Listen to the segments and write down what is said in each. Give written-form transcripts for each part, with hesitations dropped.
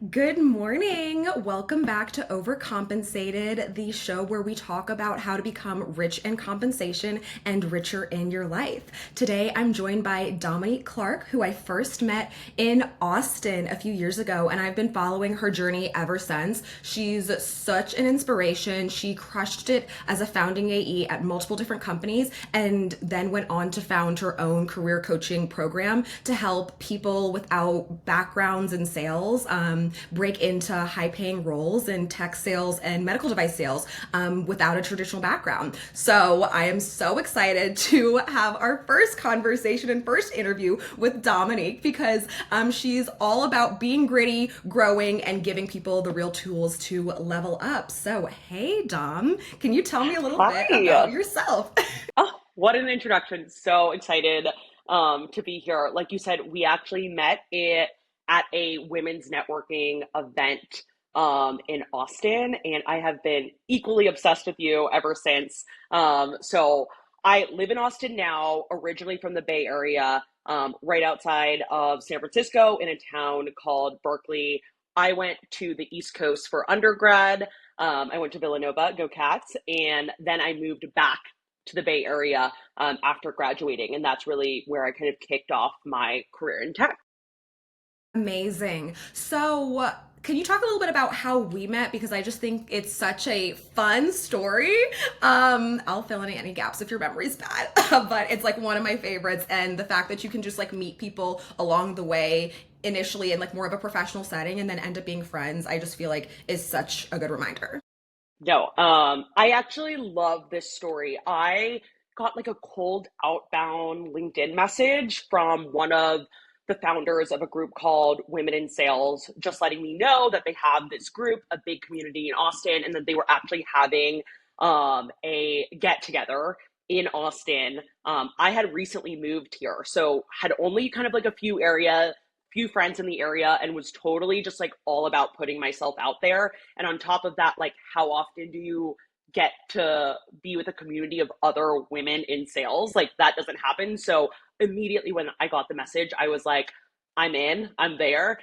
Good morning. Welcome back to Overcompensated, the show where we talk about how to become rich in compensation and richer in your life. Today, I'm joined by Dominique Clark, who I first met in Austin a few years ago, and I've been following her journey ever since. She's such an inspiration. She crushed it as a founding AE at multiple different companies and then went on to found her own career coaching program to help people without backgrounds in sales break into high paying roles in tech sales and medical device sales without a traditional background. So I am so excited to have our first conversation and first interview with Dominique because she's all about being gritty, growing, and giving people the real tools to level up. So, hey, Dom, can you tell me a little bit about Hi. yourself? Oh, what an introduction. So excited to be here. Like you said, we actually met at a women's networking event in Austin, and I have been equally obsessed with you ever since. So I live in Austin now, originally from the Bay Area, right outside of San Francisco in a town called Berkeley. I went to the East Coast for undergrad. I went to Villanova, go Cats, and then I moved back to the Bay Area after graduating. And that's really where I kind of kicked off my career in tech. Amazing. So, can you talk a little bit about how we met? Because I just think it's such a fun story. I'll fill in any gaps if your memory's bad, but it's like one of my favorites. And the fact that you can just like meet people along the way initially in like more of a professional setting and then end up being friends, I just feel like is such a good reminder. No, I actually love this story. I got like a cold outbound LinkedIn message from one of the founders of a group called Women in Sales, just letting me know that they have this group, a big community in Austin, and that they were actually having a get together in Austin. I had recently moved here, so had only kind of like few friends in the area, and was totally just like all about putting myself out there. And on top of that, like, how often do you get to be with a community of other women in sales? Like, that doesn't happen. So immediately when I got the message, I was like, I'm in, I'm there.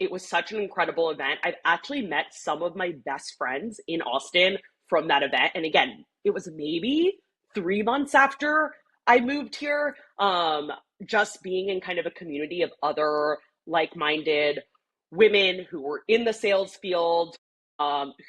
It was such an incredible event. I've actually met some of my best friends in Austin from that event. And again, it was maybe 3 months after I moved here. Just being in kind of a community of other like-minded women who were in the sales field,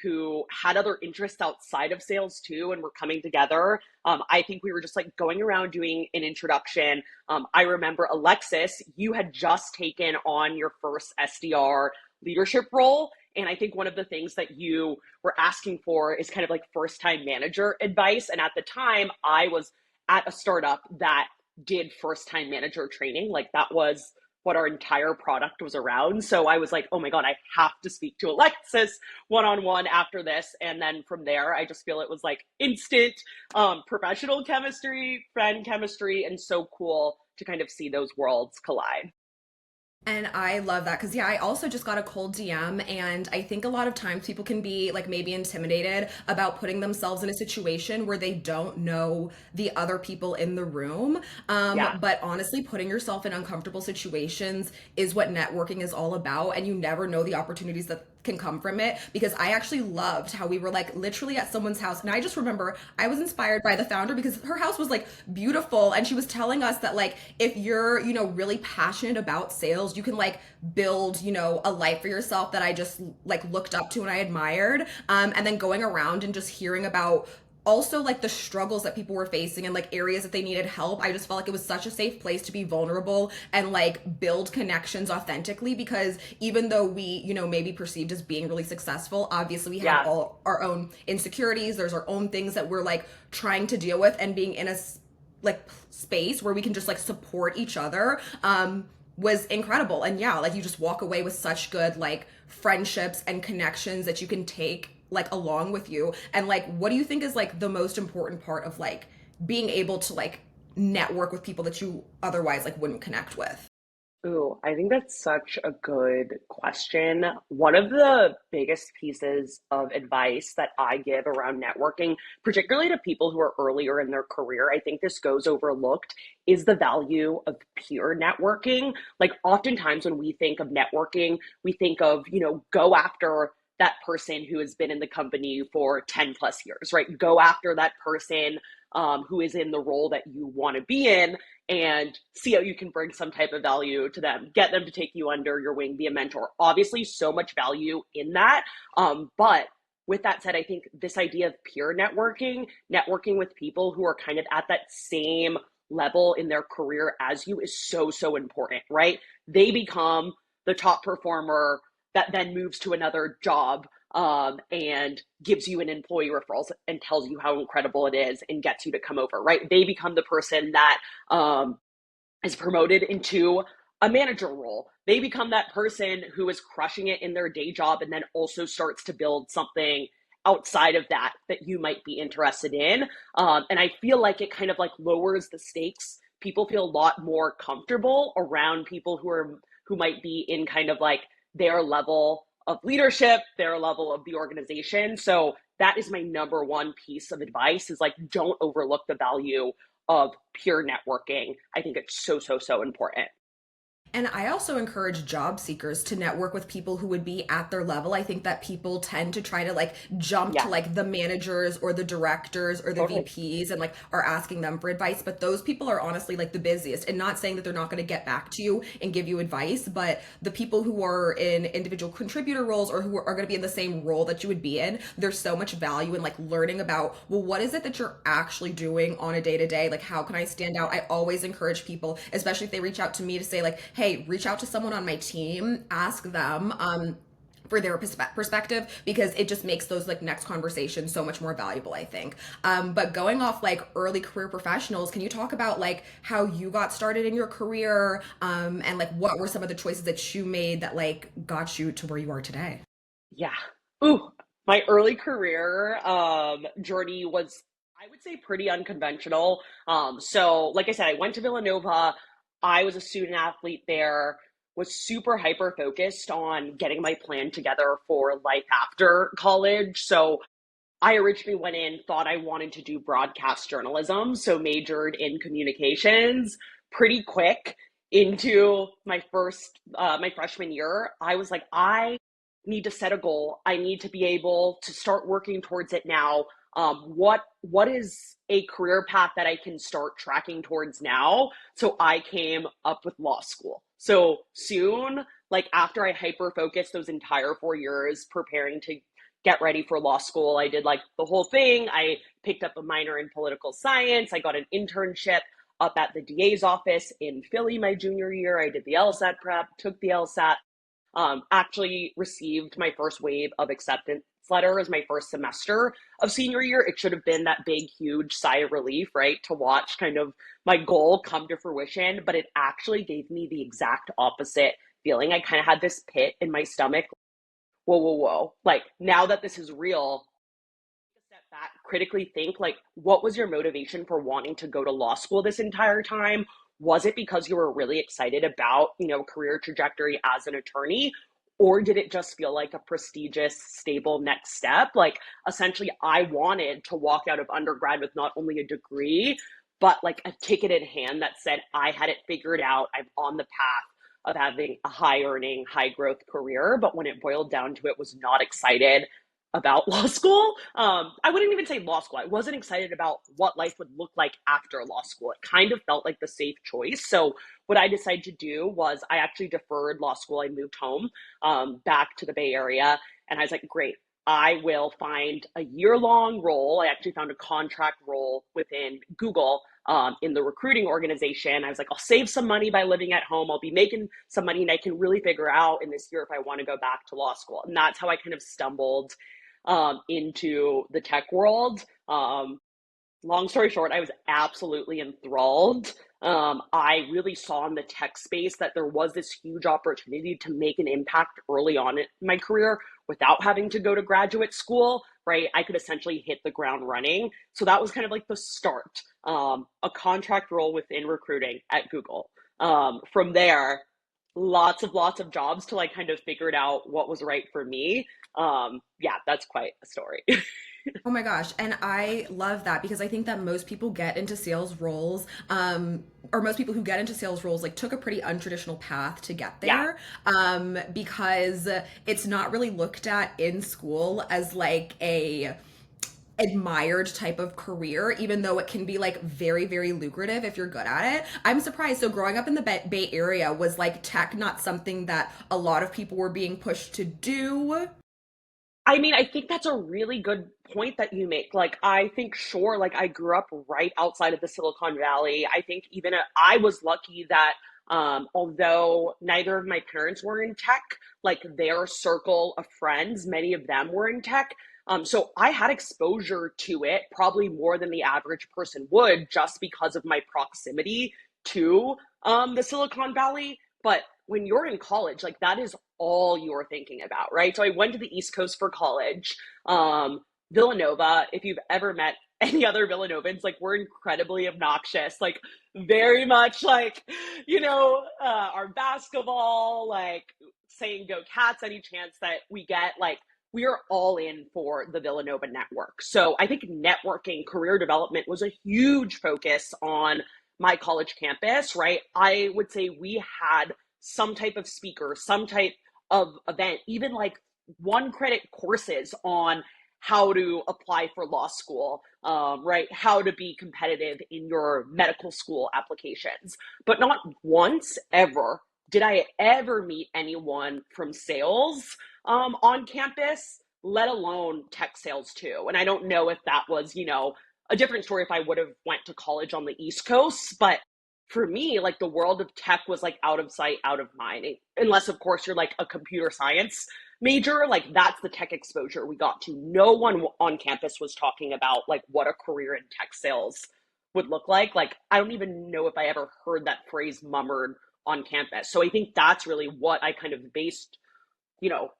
who had other interests outside of sales too, and were coming together. I think we were just like going around doing an introduction. I remember, Alexis, you had just taken on your first SDR leadership role. And I think one of the things that you were asking for is kind of like first time manager advice. And at the time, I was at a startup that did first time manager training. Like, that was what our entire product was around. So I was like, oh my God, I have to speak to Alexis one on one after this. And then from there, I just feel it was like instant professional chemistry, friend chemistry, and so cool to kind of see those worlds collide. And I love that because, yeah, I also just got a cold DM. And I think a lot of times people can be like maybe intimidated about putting themselves in a situation where they don't know the other people in the room. Yeah. But honestly, putting yourself in uncomfortable situations is what networking is all about. And you never know the opportunities that can come from it because I actually loved how we were like literally at someone's house. And I just remember I was inspired by the founder because her house was like beautiful. And she was telling us that, like, if you're, really passionate about sales, you can like build, a life for yourself that I just like looked up to and I admired. And then going around and just hearing about also like the struggles that people were facing and like areas that they needed help. I just felt like it was such a safe place to be vulnerable and like build connections authentically because even though we, maybe perceived as being really successful, obviously we have Yeah. all our own insecurities. There's our own things that we're like trying to deal with, and being in a like space where we can just like support each other was incredible. And yeah, like you just walk away with such good like friendships and connections that you can take like along with you. And like, what do you think is like the most important part of like being able to like network with people that you otherwise like wouldn't connect with? Ooh, I think that's such a good question. One of the biggest pieces of advice that I give around networking, particularly to people who are earlier in their career, I think this goes overlooked, is the value of peer networking. Like, oftentimes when we think of networking, we think of, go after that person who has been in the company for 10 plus years, right? Go after that person who is in the role that you want to be in and see how you can bring some type of value to them, get them to take you under your wing, be a mentor. Obviously, so much value in that. But with that said, I think this idea of peer networking, networking with people who are kind of at that same level in their career as you is so, so important, right? They become the top performer that then moves to another job and gives you an employee referrals and tells you how incredible it is and gets you to come over, right? They become the person that um, is promoted into a manager role. They become that person who is crushing it in their day job and then also starts to build something outside of that that you might be interested in. And I feel like it kind of like lowers the stakes. People feel a lot more comfortable around people who might be in kind of like their level of leadership, their level of the organization. So that is my number one piece of advice is like, don't overlook the value of peer networking. I think it's so, so, so important. And I also encourage job seekers to network with people who would be at their level. I think that people tend to try to like jump to Yeah, like the managers or the directors or the totally. VPs and like are asking them for advice. But those people are honestly like the busiest, and not saying that they're not going to get back to you and give you advice, but the people who are in individual contributor roles or who are going to be in the same role that you would be in, there's so much value in like learning about, well, what is it that you're actually doing on a day to day? Like, how can I stand out? I always encourage people, especially if they reach out to me to say like, hey, reach out to someone on my team, ask them for their perspective, because it just makes those like next conversations so much more valuable, I think. But going off like early career professionals, can you talk about like how you got started in your career, and like what were some of the choices that you made that like got you to where you are today? Yeah. Ooh, my early career journey was, I would say, pretty unconventional. So, like I said, I went to Villanova. I was a student athlete there, was super hyper focused on getting my plan together for life after college. So, I originally went in, thought I wanted to do broadcast journalism, so majored in communications. Pretty quick into my freshman year, I was like, I need to set a goal. I need to be able to start working towards it now. What is a career path that I can start tracking towards now? So I came up with law school. So soon, like after I hyper focused those entire 4 years preparing to get ready for law school. I did like the whole thing. I picked up a minor in political science. I got an internship up at the DA's office in Philly my junior year. I did the LSAT prep, took the LSAT, actually received my first wave of acceptance letter as my first semester of senior year. It should have been that big, huge sigh of relief, right? To watch kind of my goal come to fruition, but it actually gave me the exact opposite feeling. I kind of had this pit in my stomach. Whoa, whoa, whoa. Like now that this is real, step back, critically think like, what was your motivation for wanting to go to law school this entire time? Was it because you were really excited about, career trajectory as an attorney? Or did it just feel like a prestigious, stable next step? Like, essentially, I wanted to walk out of undergrad with not only a degree, but like a ticket in hand that said I had it figured out. I'm on the path of having a high earning, high growth career. But when it boiled down to it, was not excited about law school. I wouldn't even say law school. I wasn't excited about what life would look like after law school. It kind of felt like the safe choice. So what I decided to do was I actually deferred law school. I moved home back to the Bay Area, and I was like, great. I will find a year-long role. I actually found a contract role within Google in the recruiting organization. I was like, I'll save some money by living at home. I'll be making some money, and I can really figure out in this year if I want to go back to law school. And that's how I kind of stumbled into the tech world. Long story short, I was absolutely enthralled. I really saw in the tech space that there was this huge opportunity to make an impact early on in my career without having to go to graduate school, right? I could essentially hit the ground running. So that was kind of like the start, a contract role within recruiting at Google. From there, lots of jobs to like kind of figure it out what was right for me. Yeah, that's quite a story. Oh my gosh. And I love that because I think that most people get into sales roles, or most people who get into sales roles like took a pretty untraditional path to get Yeah. there, because it's not really looked at in school as like a admired type of career, even though it can be like very, very lucrative if you're good at it. I'm surprised. So growing up in the Bay Area, was like tech not something that a lot of people were being pushed to do? I mean, I think that's a really good point that you make. Like, I think, sure, like, I grew up right outside of the Silicon Valley. I think even I was lucky that, although neither of my parents were in tech, like, their circle of friends, many of them were in tech. So I had exposure to it probably more than the average person would just because of my proximity to the Silicon Valley. But when you're in college, like that is all you're thinking about, right? So I went to the East Coast for college. Villanova, if you've ever met any other Villanovans, like we're incredibly obnoxious, like very much like, our basketball, like saying go Cats any chance that we get, like we are all in for the Villanova network. So I think networking, career development was a huge focus on my college campus, right? I would say we had some type of speaker, some type of event, even like one credit courses on how to apply for law school, right? How to be competitive in your medical school applications. But not once ever did I ever meet anyone from sales on campus, let alone tech sales too. And I don't know if that was, a different story if I would have went to college on the East Coast, but for me, like the world of tech was like out of sight, out of mind. Unless, of course, you're like a computer science major, like that's the tech exposure we got to. No one on campus was talking about like what a career in tech sales would look like. Like, I don't even know if I ever heard that phrase murmured on campus. So I think that's really what I kind of based, you know,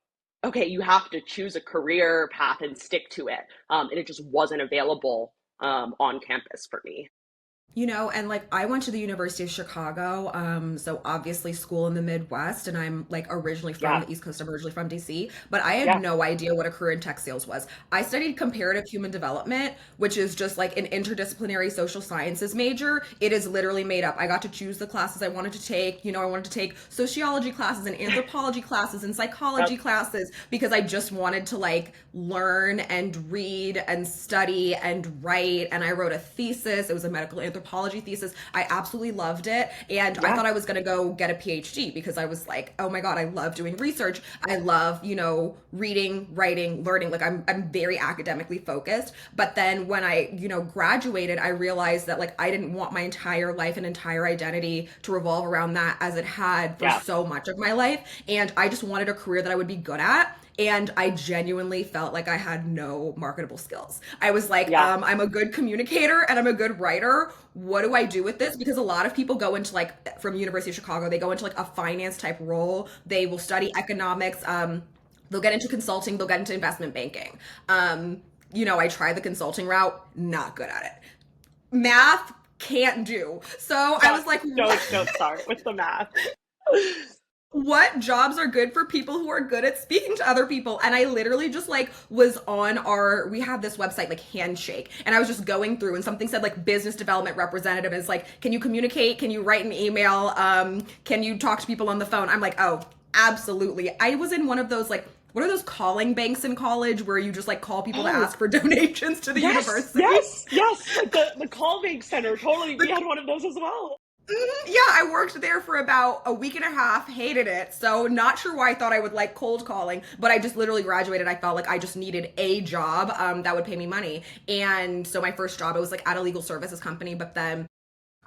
okay, you have to choose a career path and stick to it. And it just wasn't available on campus for me. And like I went to the University of Chicago, so obviously school in the Midwest, and I'm like originally from Yeah, the East Coast. I'm originally from DC, but I had yeah, no idea what a career in tech sales was. I studied comparative human development, which is just like an interdisciplinary social sciences major. It is literally made up. I got to choose the classes I wanted to take. I wanted to take sociology classes and anthropology classes and yep, psychology classes because I just wanted to like learn and read and study and write. And I wrote a thesis. It was a medical anthropology thesis. I absolutely loved it. And I yeah, thought I was going to go get a PhD because I was like, oh my God, I love doing research. I love, reading, writing, learning. Like I'm very academically focused. But then when I, graduated, I realized that like I didn't want my entire life and entire identity to revolve around that as it had for yeah, so much of my life. And I just wanted a career that I would be good at. And I genuinely felt like I had no marketable skills. I was like, yeah, I'm a good communicator and I'm a good writer. What do I do with this? Because a lot of people go into like from University of Chicago, they go into like a finance type role. They will study economics. They'll get into consulting. They'll get into investment banking. I tried the consulting route, not good at it. Math can't do. So I yeah. was like, Don't start with the math. what jobs are good for people who are good at speaking to other people? And I literally just like was on we have this website like Handshake, and I was just going through and something said like business development representative, and it's like, can you communicate, can you write an email, can you talk to people on the phone? I'm like, oh, absolutely. I was in one of those like, what are those calling banks in college where you just like call people to Oh, ask for donations to the yes, university? yes, yes. Like the call bank center. Totally, we had one of those as well. Yeah, I worked there for about a week and a half, hated it. So, not sure why I thought I would like cold calling, but I just literally graduated. I felt like I just needed a job that would pay me money. And so, my first job, it was like at a legal services company, but then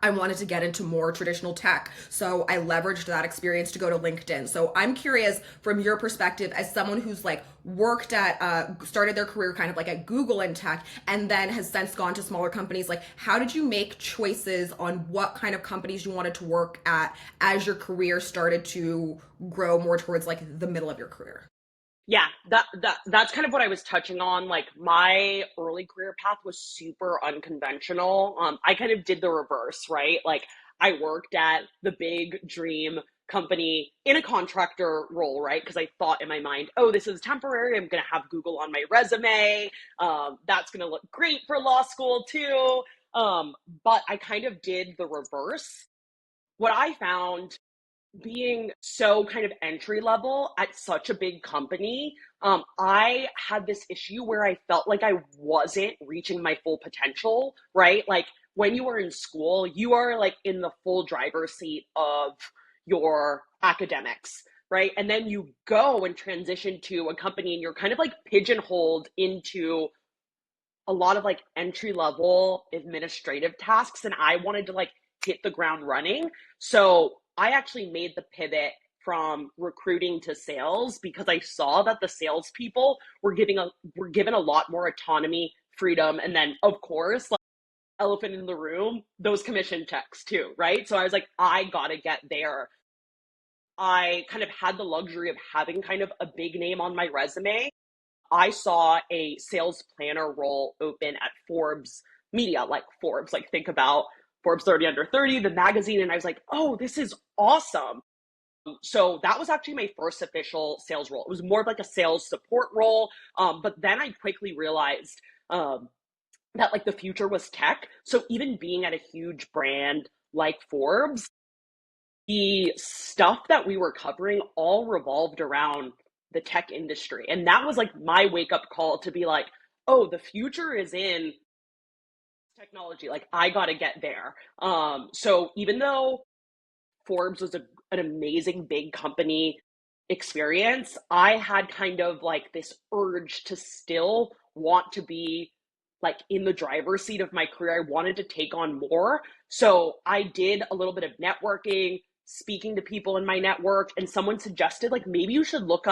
I wanted to get into more traditional tech. So I leveraged that experience to go to LinkedIn. So I'm curious from your perspective as someone who's like worked at, started their career kind of like at Google in tech and then has since gone to smaller companies. Like, how did you make choices on what kind of companies you wanted to work at as your career started to grow more towards like the middle of your career? Yeah, that's kind of what I was touching on. Like my early career path was super unconventional. I kind of did the reverse, right? Like I worked at the big dream company in a contractor role, right? Because I thought in my mind, oh, this is temporary. I'm going to have Google on my resume. That's going to look great for law school too. But I kind of did the reverse. What I found being so kind of entry level at such a big company, I had this issue where I felt like I wasn't reaching my full potential, right? Like when you are in school, you are like in the full driver's seat of your academics, right? And then you go and transition to a company and you're kind of like pigeonholed into a lot of like entry level administrative tasks, and I wanted to like hit the ground running. So I actually made the pivot from recruiting to sales because I saw that the salespeople were given a lot more autonomy, freedom, and then of course, like elephant in the room, those commission checks too, right? So I was like, I gotta get there. I kind of had the luxury of having kind of a big name on my resume. I saw a sales planner role open at Forbes Media, like Forbes, like think about Forbes 30 under 30, the magazine. And I was like, oh, this is awesome. So that was actually my first official sales role. It was more of like a sales support role. But then I quickly realized that like the future was tech. So even being at a huge brand like Forbes, the stuff that we were covering all revolved around the tech industry. And that was like my wake up call to be like, oh, the future is in technology. Like I got to get there. So even though Forbes was an amazing big company experience, I had kind of like this urge to still want to be like in the driver's seat of my career. I wanted to take on more. So I did a little bit of networking, speaking to people in my network, and someone suggested like maybe you should look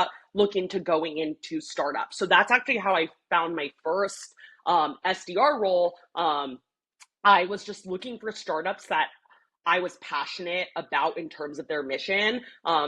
into going into startups. So that's actually how I found my first SDR role. I was just looking for startups that I was passionate about in terms of their mission.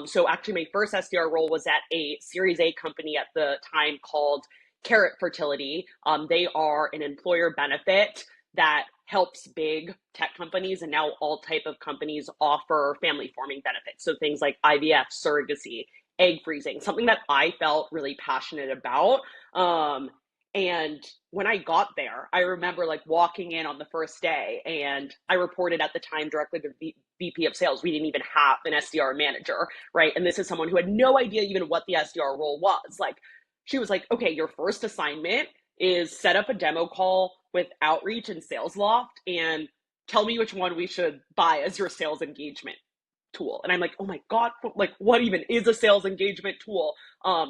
So actually, my first SDR role was at a Series A company at the time called Carrot Fertility. They are an employer benefit that helps big tech companies and now all type of companies offer family forming benefits. So things like IVF, surrogacy, egg freezing, something that I felt really passionate about. And when I got there, I remember like walking in on the first day, and I reported at the time directly to the VP of sales. We didn't even have an SDR manager, right? And this is someone who had no idea even what the SDR role was. Like, she was like, okay, your first assignment is set up a demo call with Outreach and Sales Loft and tell me which one we should buy as your sales engagement tool. And I'm like, oh my God, like what even is a sales engagement tool?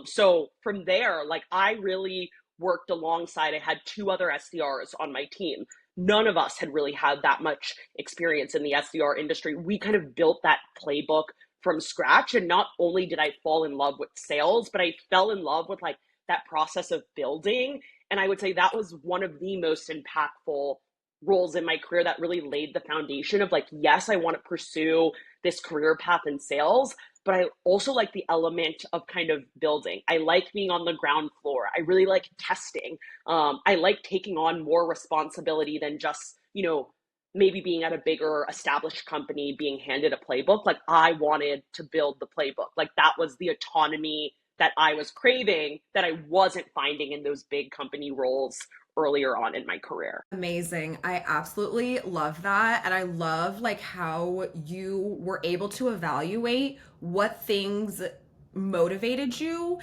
So from there, like I really worked alongside, I had two other SDRs on my team. None of us had really had that much experience in the SDR industry. We kind of built that playbook from scratch. And not only did I fall in love with sales, but I fell in love with like that process of building. And I would say that was one of the most impactful roles in my career that really laid the foundation of like, yes, I want to pursue this career path in sales, but I also like the element of kind of building. I like being on the ground floor. I really like testing. I like taking on more responsibility than just, maybe being at a bigger established company, being handed a playbook. Like I wanted to build the playbook. Like that was the autonomy that I was craving that I wasn't finding in those big company roles earlier on in my career. Amazing. I absolutely love that. And I love like how you were able to evaluate what things motivated you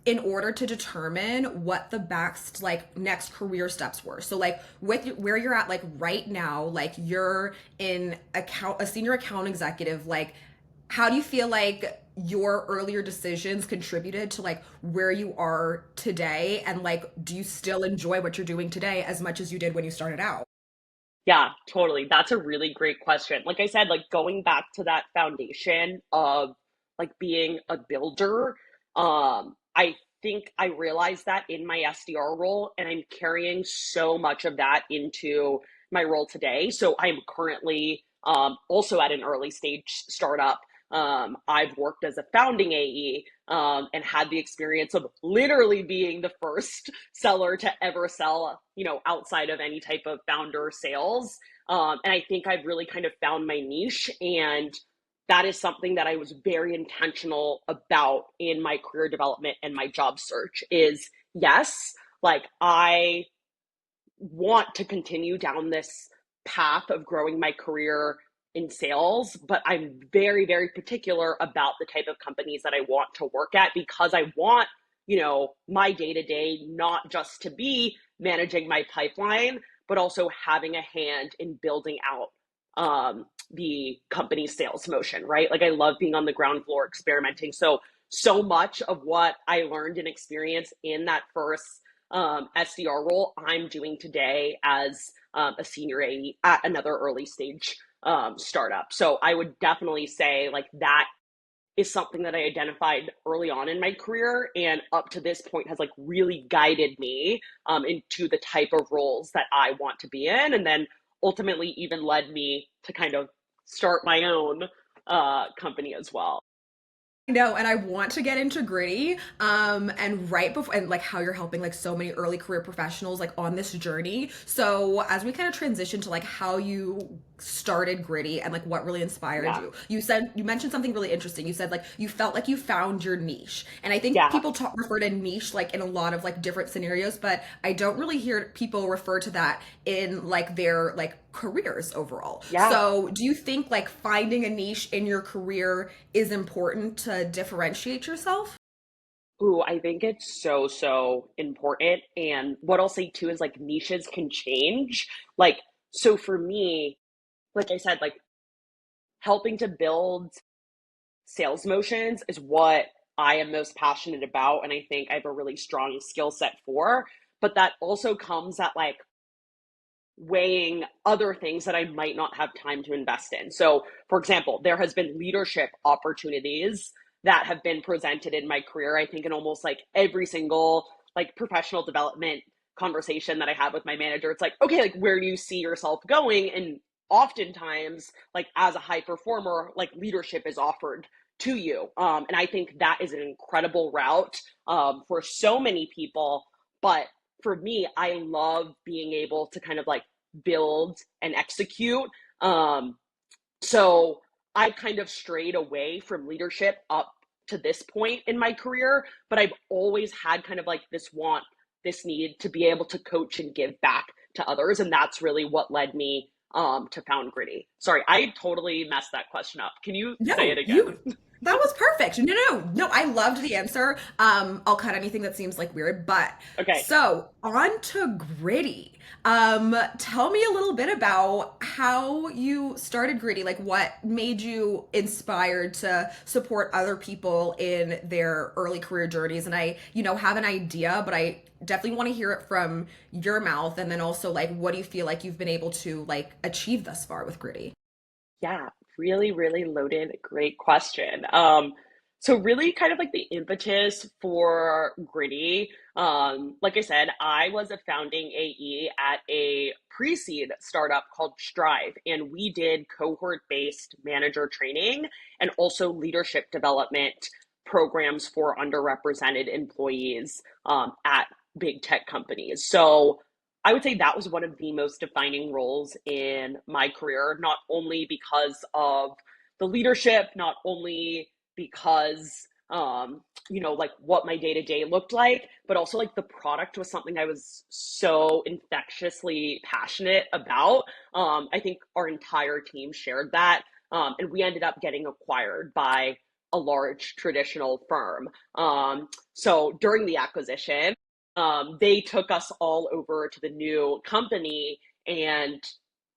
in order to determine what the best like next career steps were. So like with where you're at like right now, like you're in a senior account executive, like how do you feel like your earlier decisions contributed to like where you are today, and like do you still enjoy what you're doing today as much as you did when you started out? Yeah, totally. That's a really great question. Like I said, like going back to that foundation of like being a builder, I think I realized that in my SDR role, and I'm carrying so much of that into my role today. So I'm currently also at an early stage startup. I've worked as a founding AE and had the experience of literally being the first seller to ever sell, outside of any type of founder sales. And I think I've really kind of found my niche. And that is something that I was very intentional about in my career development and my job search is yes, like I want to continue down this path of growing my career in sales, but I'm very, very particular about the type of companies that I want to work at because I want, my day to day not just to be managing my pipeline, but also having a hand in building out the company's sales motion, right? Like I love being on the ground floor experimenting. So much of what I learned and experienced in that first SDR role I'm doing today as a senior AE at another early stage startup. So I would definitely say like that is something that I identified early on in my career and up to this point has like really guided me into the type of roles that I want to be in, and then ultimately even led me to kind of start my own company as well. No, and I want to get into gritty, and right before, and like how you're helping like so many early career professionals like on this journey. So as we kind of transition to like how you started gritty and like what really inspired Yeah. you, you mentioned something really interesting. You said like you felt like you found your niche, and I think Yeah. people refer to niche like in a lot of like different scenarios, but I don't really hear people refer to that in like their like careers overall. Yeah. So, do you think like finding a niche in your career is important to differentiate yourself? Ooh, I think it's so, so important. And what I'll say too is like niches can change. Like, so for me, like I said, like helping to build sales motions is what I am most passionate about. And I think I have a really strong skill set for. But that also comes at like weighing other things that I might not have time to invest in. So, for example, there has been leadership opportunities that have been presented in my career. I think in almost like every single like professional development conversation that I have with my manager, it's like, okay, like where do you see yourself going? And oftentimes, like as a high performer, like leadership is offered to you. And I think that is an incredible route for so many people. But for me, I love being able to kind of like build and execute. Um, so I kind of strayed away from leadership up to this point in my career, but I've always had kind of like this want, this need to be able to coach and give back to others. And that's really what led me to Found Gritty. Sorry, I totally messed that question up. Can you say it No, again? you that was perfect. No, I loved the answer. I'll cut anything that seems like weird, but Okay. so on to gritty. Tell me a little bit about how you started gritty, like what made you inspired to support other people in their early career journeys. And I, have an idea, but I definitely want to hear it from your mouth. And then also like what do you feel like you've been able to like achieve thus far with gritty? Yeah, really, really loaded, great question. So really kind of like the impetus for Gritty, like I said, I was a founding AE at a pre-seed startup called Strive, and we did cohort-based manager training and also leadership development programs for underrepresented employees at big tech companies. So I would say that was one of the most defining roles in my career, not only because of the leadership, not only because, like what my day to day looked like, but also like the product was something I was so infectiously passionate about. I think our entire team shared that. And we ended up getting acquired by a large traditional firm. So during the acquisition, they took us all over to the new company, and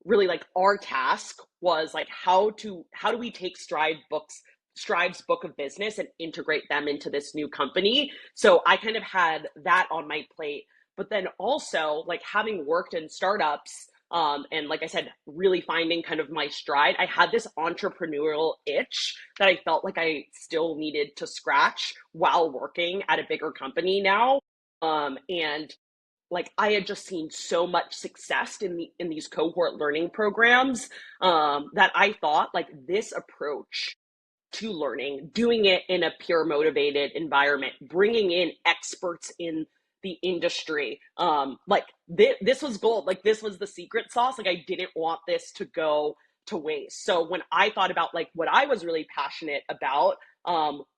really like our task was like how do we take Strive's book of business and integrate them into this new company. So I kind of had that on my plate, but then also like having worked in startups, and like I said, really finding kind of my stride, I had this entrepreneurial itch that I felt like I still needed to scratch while working at a bigger company now. And like I had just seen so much success in these cohort learning programs, that I thought like this approach to learning, doing it in a peer motivated environment, bringing in experts in the industry, like this was gold. Like this was the secret sauce. Like I didn't want this to go to waste. So when I thought about like what I was really passionate about,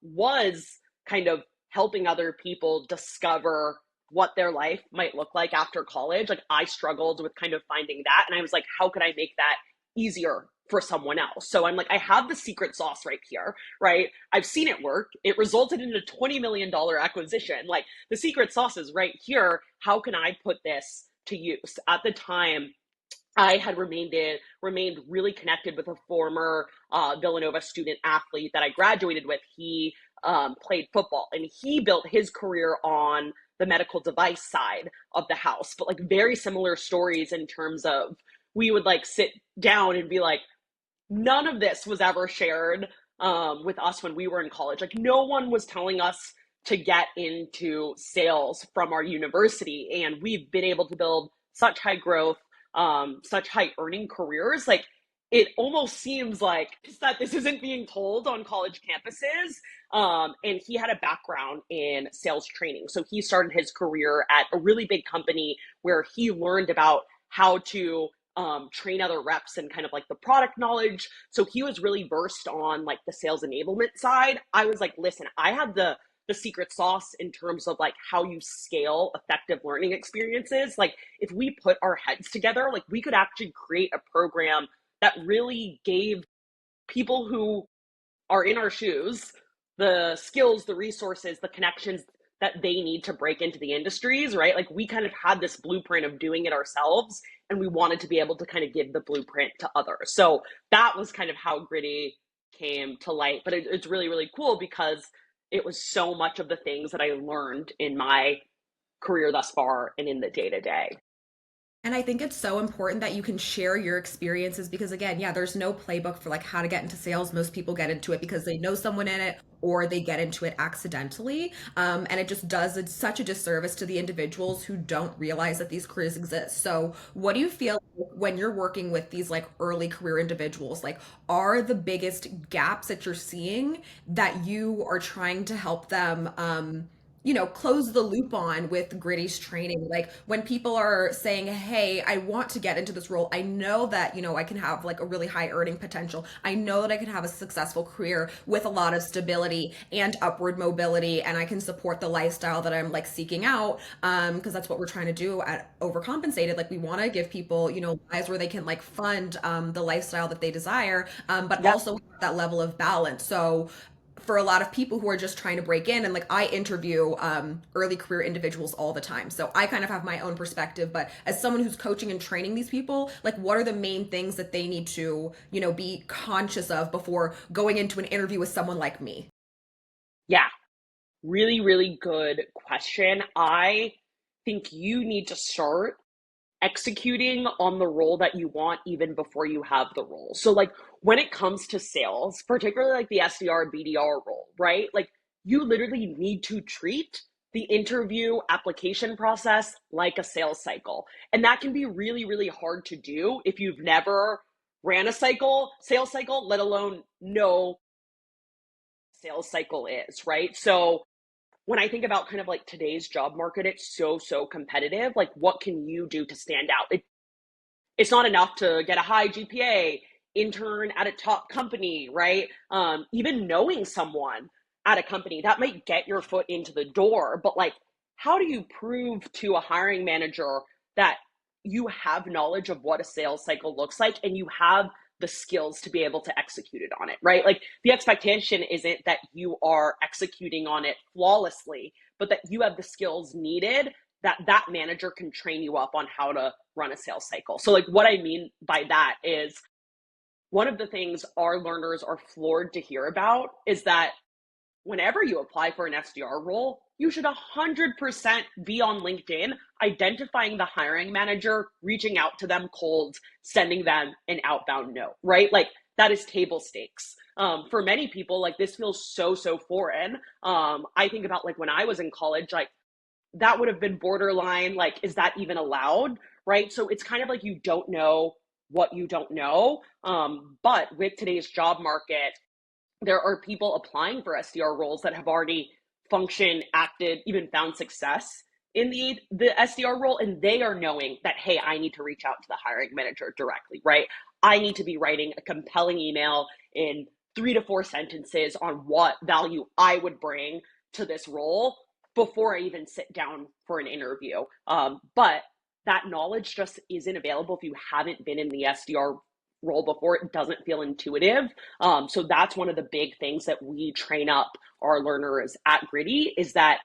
was kind of helping other people discover what their life might look like after college. Like I struggled with kind of finding that. And I was like, how could I make that easier for someone else? So I'm like, I have the secret sauce right here, right? I've seen it work. It resulted in a $20 million acquisition. Like the secret sauce is right here. How can I put this to use? At the time, I had remained really connected with a former Villanova student athlete that I graduated with. He played football and he built his career on the medical device side of the house, but like very similar stories in terms of we would like sit down and be like, none of this was ever shared with us when we were in college. Like no one was telling us to get into sales from our university, and we've been able to build such high growth, such high earning careers. Like it almost seems like that this isn't being told on college campuses. And he had a background in sales training, so he started his career at a really big company where he learned about how to train other reps and kind of like the product knowledge. So he was really versed on like the sales enablement side. I was like, listen, I have the secret sauce in terms of like how you scale effective learning experiences. Like if we put our heads together, like we could actually create a program that really gave people who are in our shoes the skills, the resources, the connections that they need to break into the industries, right? Like we kind of had this blueprint of doing it ourselves, and we wanted to be able to kind of give the blueprint to others. So that was kind of how Gritty came to light. But it's really, really cool because it was so much of the things that I learned in my career thus far and in the day to day. And I think it's so important that you can share your experiences because again, yeah, there's no playbook for like how to get into sales. Most people get into it because they know someone in it or they get into it accidentally. And it just does it's such a disservice to the individuals who don't realize that these careers exist. So what do you feel when you're working with these like early career individuals? Like are the biggest gaps that you're seeing that you are trying to help them close the loop on with Gritty's training. Like when people are saying, "Hey, I want to get into this role. I know that, I can have like a really high earning potential. I know that I can have a successful career with a lot of stability and upward mobility and I can support the lifestyle that I'm like seeking out because that's what we're trying to do at Overcompensated. Like we want to give people, lives where they can like fund the lifestyle that they desire, but Yep. also have that level of balance. So for a lot of people who are just trying to break in and like I interview early career individuals all the time, so I kind of have my own perspective, but as someone who's coaching and training these people, like what are the main things that they need to be conscious of before going into an interview with someone like me? Yeah. Really, really good question. I think you need to start executing on the role that you want even before you have the role. So like when it comes to sales, particularly like the SDR BDR role, right? Like you literally need to treat the interview application process like a sales cycle. And that can be really, really hard to do if you've never ran a sales cycle, let alone know sales cycle is, right? So when I think about kind of like today's job market, it's so competitive. Like, what can you do to stand out? It's not enough to get a high GPA, intern at a top company, right? Even knowing someone at a company that might get your foot into the door, but like, how do you prove to a hiring manager that you have knowledge of what a sales cycle looks like and you have the skills to be able to execute it on it, right? Like the expectation isn't that you are executing on it flawlessly, but that you have the skills needed that manager can train you up on how to run a sales cycle. So like what I mean by that is one of the things our learners are floored to hear about is that whenever you apply for an SDR role, you should 100% be on LinkedIn, identifying the hiring manager, reaching out to them cold, sending them an outbound note, right? Like that is table stakes. For many people, like this feels so foreign. I think about like when I was in college, like that would have been borderline, like, is that even allowed? Right. So it's kind of like you don't know what you don't know. But with today's job market, there are people applying for SDR roles that have already functioned, acted, even found success in the SDR role, and they are knowing that, hey, I need to reach out to the hiring manager directly, right? I need to be writing a compelling email in 3 to 4 sentences on what value I would bring to this role before I even sit down for an interview. But that knowledge just isn't available if you haven't been in the SDR role before. It doesn't feel intuitive. So that's one of the big things that we train up our learners at Gritty, is that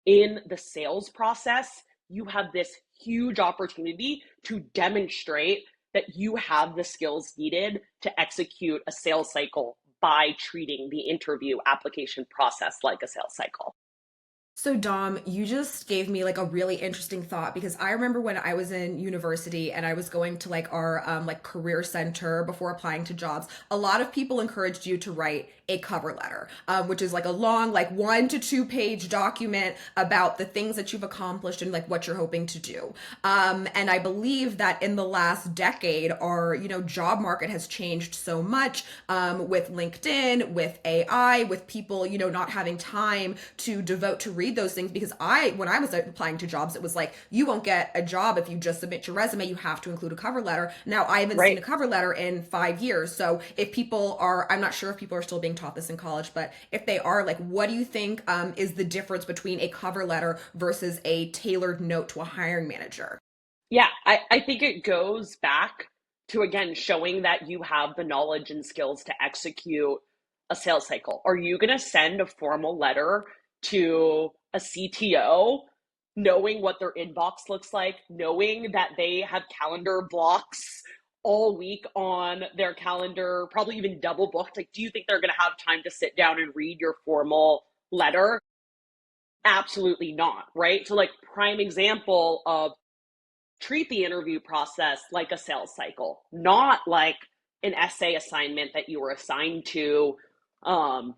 in the sales process, you have this huge opportunity to demonstrate that you have the skills needed to execute a sales cycle by treating the interview application process like a sales cycle. So Dom, you just gave me like a really interesting thought because I remember when I was in university and I was going to like our like career center before applying to jobs, a lot of people encouraged you to write a cover letter, which is like a long, like 1 to 2 page document about the things that you've accomplished and like what you're hoping to do. And I believe that in the last decade, our job market has changed so much with LinkedIn, with AI, with people not having time to devote to read those things. Because when I was applying to jobs, it was like you won't get a job if you just submit your resume. You have to include a cover letter. Now I haven't seen Right. a cover letter in 5 years. So if people are, I'm not sure if people are still being taught this in college, but if they are, like, what do you think is the difference between a cover letter versus a tailored note to a hiring manager? Yeah, I think it goes back to, again, showing that you have the knowledge and skills to execute a sales cycle. Are you going to send a formal letter to a CTO knowing what their inbox looks like, knowing that they have calendar blocks all week on their calendar, probably even double booked? Like, do you think they're going to have time to sit down and read your formal letter? Absolutely not, right? So, like, prime example of treat the interview process like a sales cycle, not like an essay assignment that you were assigned to um,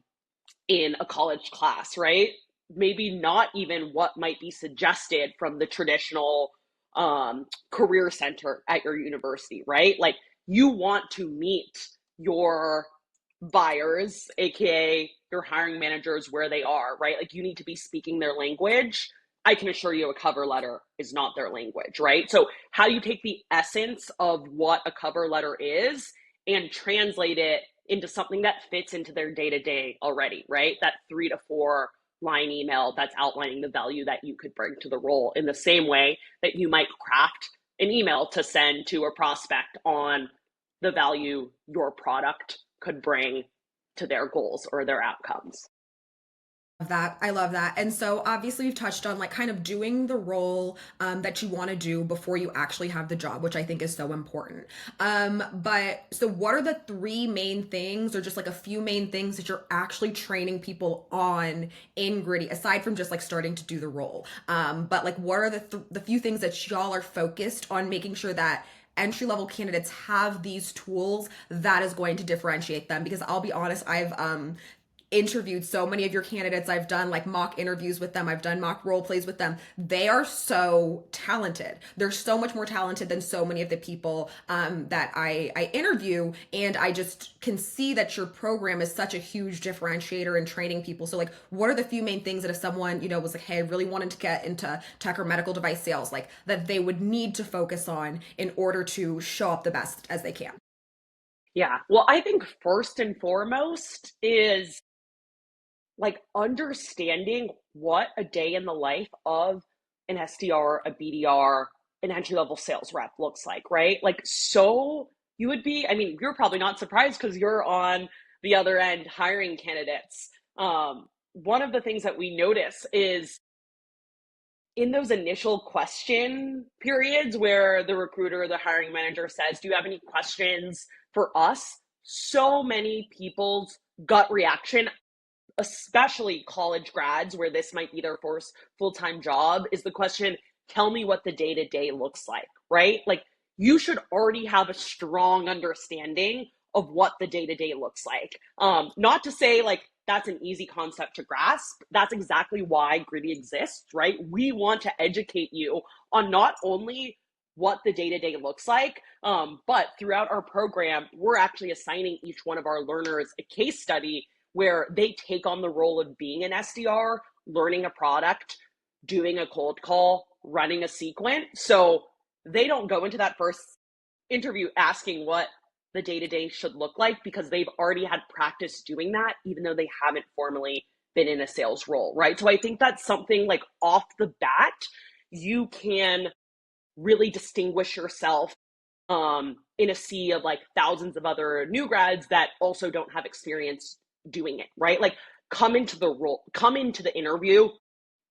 in a college class, right? Maybe not even what might be suggested from the traditional career center at your university, right? Like, you want to meet your buyers, aka your hiring managers, where they are, right? Like, you need to be speaking their language. I can assure you a cover letter is not their language, right? So how do you take the essence of what a cover letter is and translate it into something that fits into their day-to-day already, right? That 3 to 4 line email that's outlining the value that you could bring to the role, in the same way that you might craft an email to send to a prospect on the value your product could bring to their goals or their outcomes. That I love that. And so obviously you've touched on like kind of doing the role that you want to do before you actually have the job, which I think is so important. But so what are the three main things, or just like a few main things that you're actually training people on in Gritty, aside from just like starting to do the role? But like what are the few things that y'all are focused on making sure that entry level candidates have these tools that is going to differentiate them? Because I'll be honest, I've interviewed so many of your candidates. I've done like mock interviews with them. I've done mock role plays with them. They are so talented. They're so much more talented than so many of the people that I interview. And I just can see that your program is such a huge differentiator in training people. So like, what are the few main things that if someone, was like, hey, I really wanted to get into tech or medical device sales, like that they would need to focus on in order to show up the best as they can? Yeah. Well, I think first and foremost is like understanding what a day in the life of an SDR, a BDR, an entry level sales rep looks like, right? Like, so you would be, I mean, you're probably not surprised because you're on the other end hiring candidates. One of the things that we notice is in those initial question periods where the recruiter, the hiring manager says, do you have any questions for us? So many people's gut reaction, especially college grads where this might be their first full-time job, is the question, tell me what the day-to-day looks like, right? Like, you should already have a strong understanding of what the day-to-day looks like. Not to say like that's an easy concept to grasp. That's exactly why Gritty exists, right? We want to educate you on not only what the day-to-day looks like, but throughout our program, we're actually assigning each one of our learners a case study where they take on the role of being an SDR, learning a product, doing a cold call, running a sequence. So they don't go into that first interview asking what the day to day should look like because they've already had practice doing that, even though they haven't formally been in a sales role, right? So I think that's something like off the bat, you can really distinguish yourself in a sea of like thousands of other new grads that also don't have experience doing it, right? Like come into the role, come into the interview,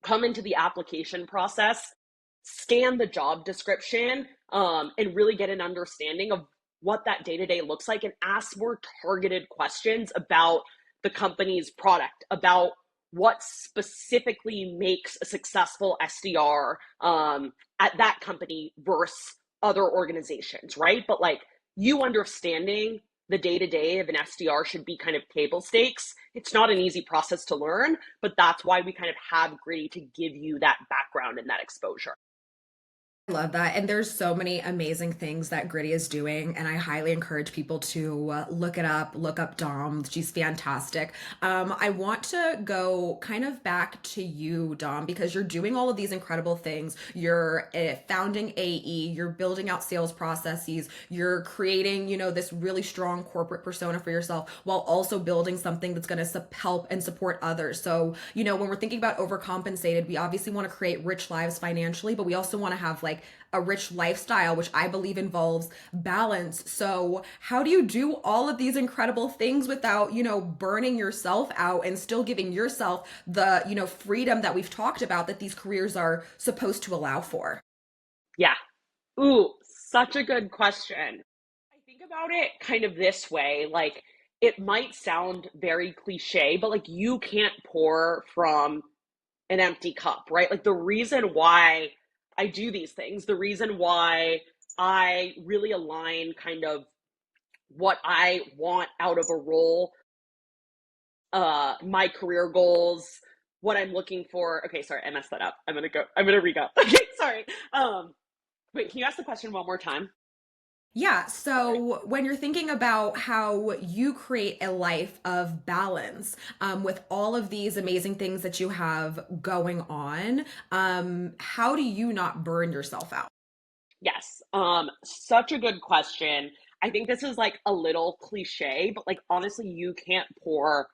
come into the application process, scan the job description, and really get an understanding of what that day to day looks like and ask more targeted questions about the company's product, about what specifically makes a successful SDR at that company versus other organizations, right? But like you understanding the day to day of an SDR should be kind of table stakes. It's not an easy process to learn, but that's why we kind of have Gritty to give you that background and that exposure. I love that. And there's so many amazing things that Gritty is doing. And I highly encourage people to look it up, look up Dom. She's fantastic. I want to go kind of back to you, Dom, because you're doing all of these incredible things. You're founding AE, you're building out sales processes, you're creating, this really strong corporate persona for yourself while also building something that's going to help and support others. So, when we're thinking about overcompensated, we obviously want to create rich lives financially, but we also want to have like a rich lifestyle, which I believe involves balance. So, how do you do all of these incredible things without, burning yourself out and still giving yourself the, freedom that we've talked about that these careers are supposed to allow for? Yeah. Ooh, such a good question. I think about it kind of this way, like it might sound very cliche, but like you can't pour from an empty cup, right? Like the reason why I do these things, the reason why I really align kind of what I want out of a role, my career goals, what I'm looking for. Okay, sorry, I messed that up. I'm gonna re-go. Okay, sorry. Wait, can you ask the question one more time? Yeah. Sorry. So when you're thinking about how you create a life of balance with all of these amazing things that you have going on, how do you not burn yourself out? Yes. Such a good question. I think this is like a little cliche, but like honestly, you can't pour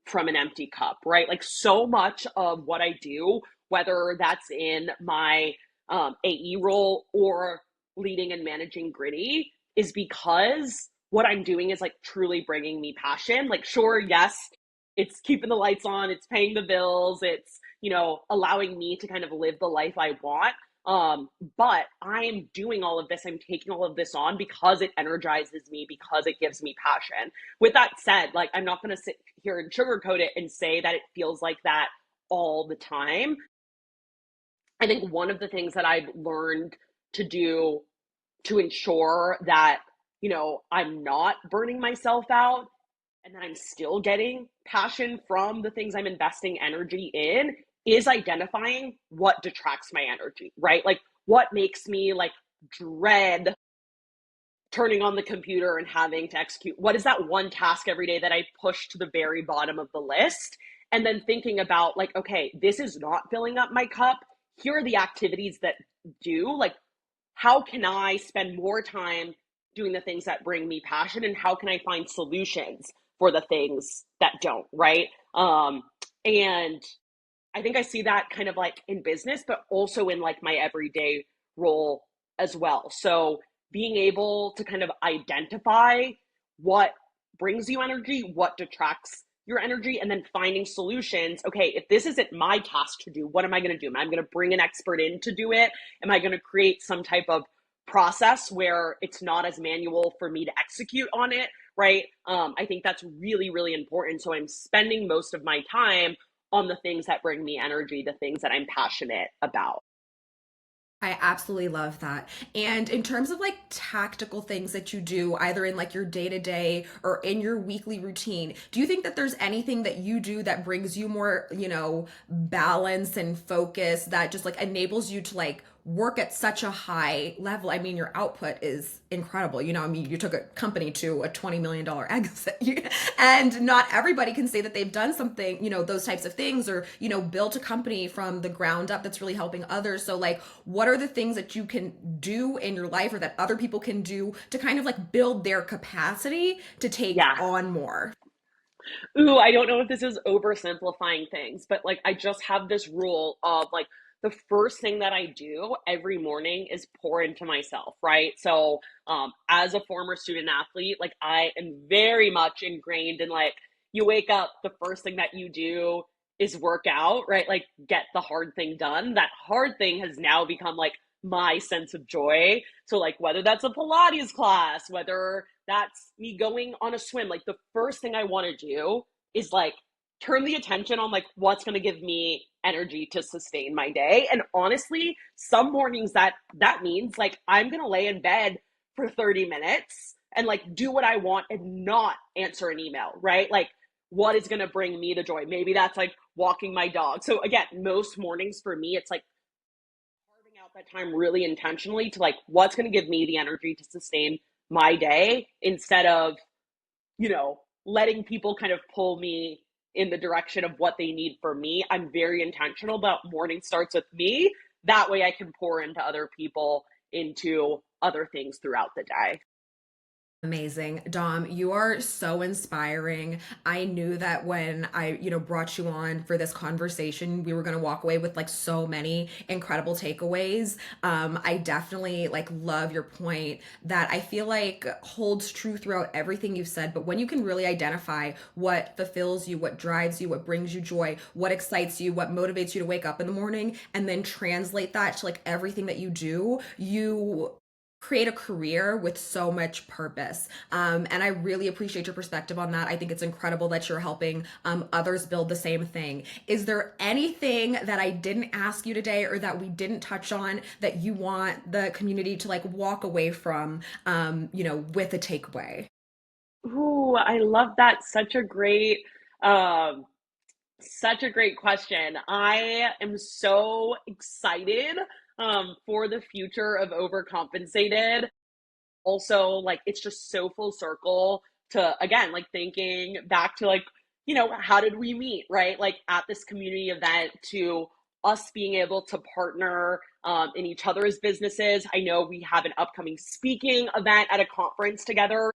from an empty cup, right? Like so much of what I do, whether that's in my AE role or leading and managing Gritty, is because what I'm doing is like truly bringing me passion. Like, sure, yes, it's keeping the lights on, it's paying the bills, it's, allowing me to kind of live the life I want, but I am doing all of this, I'm taking all of this on because it energizes me, because it gives me passion. With that said, like I'm not gonna sit here and sugarcoat it and say that it feels like that all the time. I think one of the things that I've learned to do to ensure that, I'm not burning myself out and that I'm still getting passion from the things I'm investing energy in is identifying what detracts my energy, right? Like what makes me like dread turning on the computer and having to execute. What is that one task every day that I push to the very bottom of the list? And then thinking about like, okay, this is not filling up my cup. Here are the activities that do. Like, how can I spend more time doing the things that bring me passion, and how can I find solutions for the things that don't, right? And I think I see that kind of like in business, but also in like my everyday role as well. So being able to kind of identify what brings you energy, what detracts your energy, and then finding solutions. Okay, if this isn't my task to do, what am I going to do? Am I going to bring an expert in to do it? Am I going to create some type of process where it's not as manual for me to execute on it? Right. I think that's really, really important. So I'm spending most of my time on the things that bring me energy, the things that I'm passionate about. I absolutely love that. And in terms of like tactical things that you do, either in like your day to day or in your weekly routine, do you think that there's anything that you do that brings you more, balance and focus that just like enables you to like work at such a high level. I mean, your output is incredible. I mean, you took a company to a $20 million exit. And not everybody can say that they've done something, those types of things, or, built a company from the ground up that's really helping others. So, like, what are the things that you can do in your life or that other people can do to kind of like build their capacity to take Yeah. on more? Ooh, I don't know if this is oversimplifying things, but like I just have this rule of like the first thing that I do every morning is pour into myself, right? So, as a former student athlete, like I am very much ingrained in like you wake up, the first thing that you do is work out, right? Like get the hard thing done. That hard thing has now become like my sense of joy. So, like, whether that's a Pilates class, whether that's me going on a swim, like, the first thing I want to do is like turn the attention on like what's going to give me energy to sustain my day. And honestly, some mornings that means like I'm going to lay in bed for 30 minutes and like do what I want and not answer an email, right? Like, what is going to bring me the joy? Maybe that's like walking my dog. So again, most mornings for me, it's like carving out that time really intentionally to like what's going to give me the energy to sustain my day instead of, letting people kind of pull me in the direction of what they need for me. I'm very intentional about morning starts with me. That way I can pour into other people, into other things throughout the day. Amazing. Dom, you are so inspiring. I knew that when I, brought you on for this conversation, we were going to walk away with like so many incredible takeaways. I definitely like love your point that I feel like holds true throughout everything you've said. But when you can really identify what fulfills you, what drives you, what brings you joy, what excites you, what motivates you to wake up in the morning, and then translate that to like everything that you do, you create a career with so much purpose. And I really appreciate your perspective on that. I think it's incredible that you're helping others build the same thing. Is there anything that I didn't ask you today or that we didn't touch on that you want the community to like walk away from, with a takeaway? Ooh, I love that. Um, such a great question. I am so excited for the future of Overcompensated. Also, like, it's just so full circle to, again, like thinking back to like, how did we meet, right? Like at this community event to us being able to partner in each other's businesses. I know we have an upcoming speaking event at a conference together.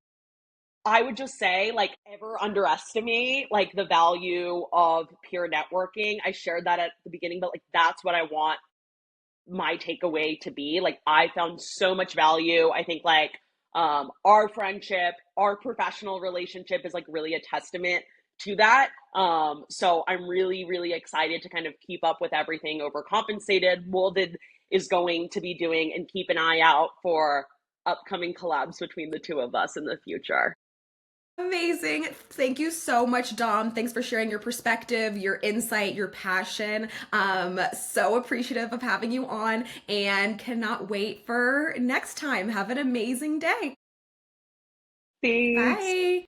I would just say, like, ever underestimate like the value of peer networking. I shared that at the beginning, but like that's what I want my takeaway to be. Like, I found so much value. I think like our friendship, our professional relationship is like really a testament to that. So I'm really, really excited to kind of keep up with everything Overcompensated. Molded is going to be doing, and keep an eye out for upcoming collabs between the two of us in the future. Amazing. Thank you so much, Dom. Thanks for sharing your perspective, your insight, your passion. So appreciative of having you on and cannot wait for next time. Have an amazing day. Thanks. Bye.